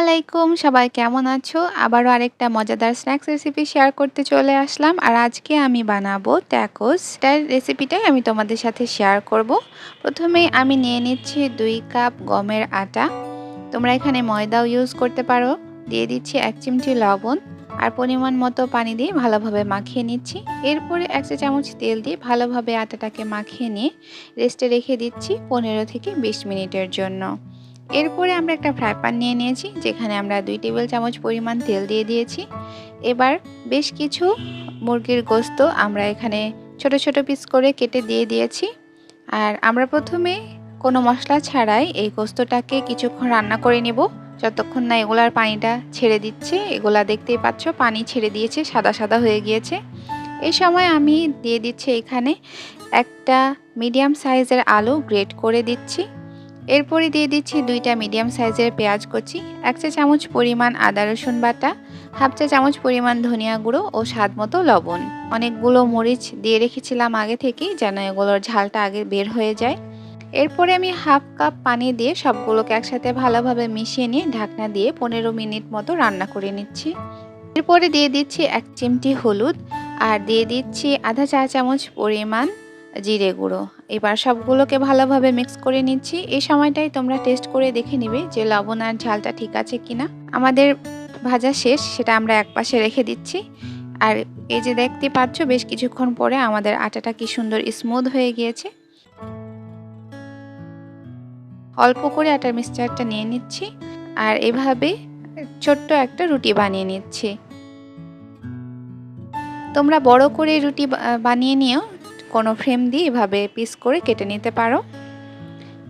আলাইকুম, সবাই কেমন আছো? আবারও আরেকটা মজাদার স্ন্যাক্স রেসিপি শেয়ার করতে চলে আসলাম। আর আজকে আমি বানাবো ট্যাকোস। তার রেসিপিটাই আমি তোমাদের সাথে শেয়ার করব। প্রথমেই আমি নিয়ে নিচ্ছি 2 কাপ গমের আটা। তোমরা এখানে ময়দাও ইউজ করতে পারো। দিয়ে দিচ্ছি 1 চিমটি লবণ আর পরিমাণ মতো পানি দিয়ে ভালোভাবে মাখিয়ে নিচ্ছি। এরপরে 1 চা চামচ তেল দিয়ে ভালোভাবে আটাটাকে মাখিয়ে নিয়ে রেস্টে রেখে দিচ্ছি 15 থেকে 20 মিনিটের জন্য। এরপরে আমরা একটা ফ্রাই প্যান নিয়ে নিয়েছি, যেখানে আমরা 2 টেবিল চামচ পরিমাণ তেল দিয়ে দিয়েছি। এবার বেশ কিছু মুরগির গোশত আমরা এখানে ছোট ছোট পিস করে কেটে দিয়ে দিয়েছি। আর আমরা প্রথমে কোনো মশলা ছাড়াই এই গোশতটাকে কিছুক্ষণ রান্না করে নেব, যতক্ষণ না এগুলার পানিটা ছেড়ে দিচ্ছে। এগুলা দেখতেই পাচ্ছ পানি ছেড়ে দিয়েছে, সাদা সাদা হয়ে গিয়েছে। এই সময় আমি দিয়ে দিচ্ছি এখানে একটা মিডিয়াম সাইজের আলু গ্রেট করে দিচ্ছি। এরপরে দিয়ে দিচ্ছি 2টা মিডিয়াম সাইজের পেঁয়াজ কুচি, 1 চা চামচ পরিমাণ আদা রসুন বাটা, হাফ চা চামচ পরিমাণ ধনিয়া গুঁড়ো ও স্বাদ মতো লবণ। অনেকগুলো মরিচ দিয়ে রেখেছিলাম আগে থেকেই, যেন এগুলোর ঝালটা আগে বের হয়ে যায়। এরপরে আমি হাফ কাপ পানি দিয়ে সবগুলোকে একসাথে ভালোভাবে মিশিয়ে নিয়ে ঢাকনা দিয়ে 15 মিনিট মতো রান্না করে নিচ্ছি। এরপরে দিয়ে দিচ্ছি 1 চিমটি হলুদ আর দিয়ে দিচ্ছি আধা চা চামচ পরিমাণ জিরে গুঁড়ো। এবার সবগুলোকে ভালোভাবে মিক্স করে নিচ্ছি। এই সময়টাই তোমরা টেস্ট করে দেখে নিবে যে লবণ আর ঝালটা ঠিক আছে কিনা। আমাদের ভাজা শেষ, সেটা আমরা একপাশে রেখে দিচ্ছি। আর এই যে দেখতে পাচ্ছ বেশ কিছুক্ষণ পরে আমাদের আটাটা কি সুন্দর স্মুথ হয়ে গিয়েছে। অল্প করে আটার মিক্সচারটা নিয়ে নিচ্ছি আর এভাবে ছোট্ট একটা রুটি বানিয়ে নিচ্ছি। তোমরা বড় করে রুটি বানিয়ে নিও, কোনো ফ্রেম দিয়ে এভাবে পিস করে কেটে নিতে পারো।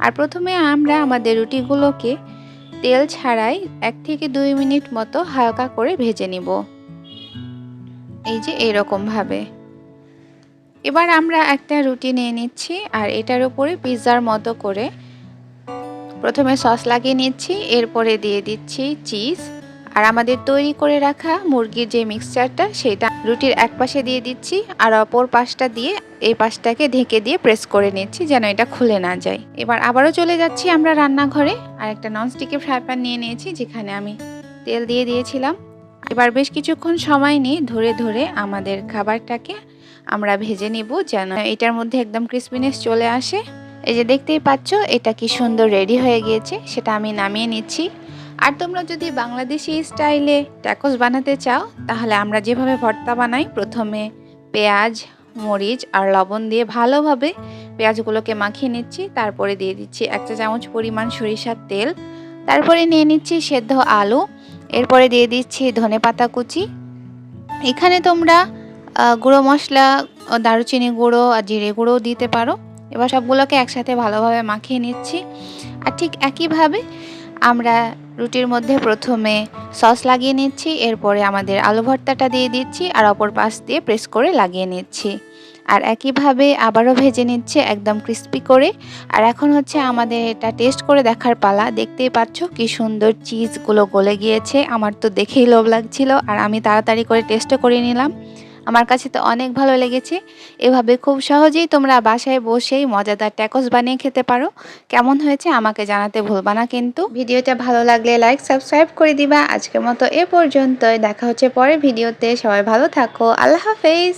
আর প্রথমে আমরা আমাদের রুটিগুলোকে তেল ছাড়াই 1 থেকে 2 মিনিট মতো হালকা করে ভেজে নিব, এই যে এরকম ভাবে। এবার আমরা একটা রুটি নিয়ে নিচ্ছি আর এটার উপরে পিৎজার মতো করে প্রথমে সস লাগিয়ে নিচ্ছি। এরপরে দিয়ে দিচ্ছি চিজ আর আমাদের তৈরি করে রাখা মুরগির যে মিক্সচারটা, সেটা রুটির এক পাশে দিয়ে দিচ্ছি আর অপর পাশটা দিয়ে এই পাশটাকে ঢেকে দিয়ে প্রেস করে নিচ্ছি, যেন এটা খুলে না যায়। এবার আবারও চলে যাচ্ছি আমরা রান্নাঘরে আর একটা ননস্টিকের ফ্রাই প্যান নিয়ে নিয়েছি, যেখানে আমি তেল দিয়ে দিয়েছিলাম। এবার বেশ কিছুক্ষণ সময় নিয়ে ধরে ধরে আমাদের খাবারটাকে আমরা ভেজে নিব, যেন এটার মধ্যে একদম ক্রিসপিনেস চলে আসে। এই যে দেখতেই পাচ্ছ এটা কি সুন্দর রেডি হয়ে গিয়েছে, সেটা আমি নামিয়ে নিচ্ছি। আর তোমরা যদি বাংলাদেশি স্টাইলে ট্যাকোস বানাতে চাও, তাহলে আমরা যেভাবে ভর্তা বানাই, প্রথমে পেঁয়াজ মরিচ আর লবণ দিয়ে ভালোভাবে পেঁয়াজগুলোকে মাখিয়ে নিচ্ছি। তারপরে দিয়ে দিচ্ছি 1 চা চামচ পরিমাণ সরিষার তেল। তারপরে নিয়ে নিচ্ছি সেদ্ধ আলু। এরপরে দিয়ে দিচ্ছি ধনেপাতা কুচি। এখানে তোমরা গুঁড়ো মশলা, দারুচিনি গুঁড়ো আর জিরে গুঁড়োও দিতে পারো। এবার সবগুলোকে একসাথে ভালোভাবে মাখিয়ে নিচ্ছি। আর ঠিক একইভাবে আমরা রুটির মধ্যে প্রথমে সস লাগিয়ে নিচ্ছি, এরপরে আমাদের আলু ভর্তাটা দিয়ে দিচ্ছি আর অপর পাশ দিয়ে প্রেস করে লাগিয়ে নিচ্ছি। আর একইভাবে আবারও ভেজে নিচ্ছে একদম ক্রিস্পি করে। আর এখন হচ্ছে আমাদের এটা টেস্ট করে দেখার পালা। দেখতেই পাচ্ছ কি সুন্দর চিজগুলো গলে গিয়েছে, আমার তো দেখেই লোভ লাগছিল আর আমি তাড়াতাড়ি করে টেস্টও করে নিলাম। আমার কাছে তো অনেক ভালো লেগেছে। এভাবে খুব সহজেই তোমরা বাসায় বসেই মজাদার ট্যাকোস বানিয়ে খেতে পারো। কেমন হয়েছে আমাকে জানাতে ভুলবা না কিন্তু। ভিডিওটা ভালো লাগলে লাইক সাবস্ক্রাইব করে দিবা। আজকের মতো এ পর্যন্তই, দেখা হচ্ছে পরের ভিডিওতে। সবাই ভালো থাকো, আল্লাহ হাফেজ।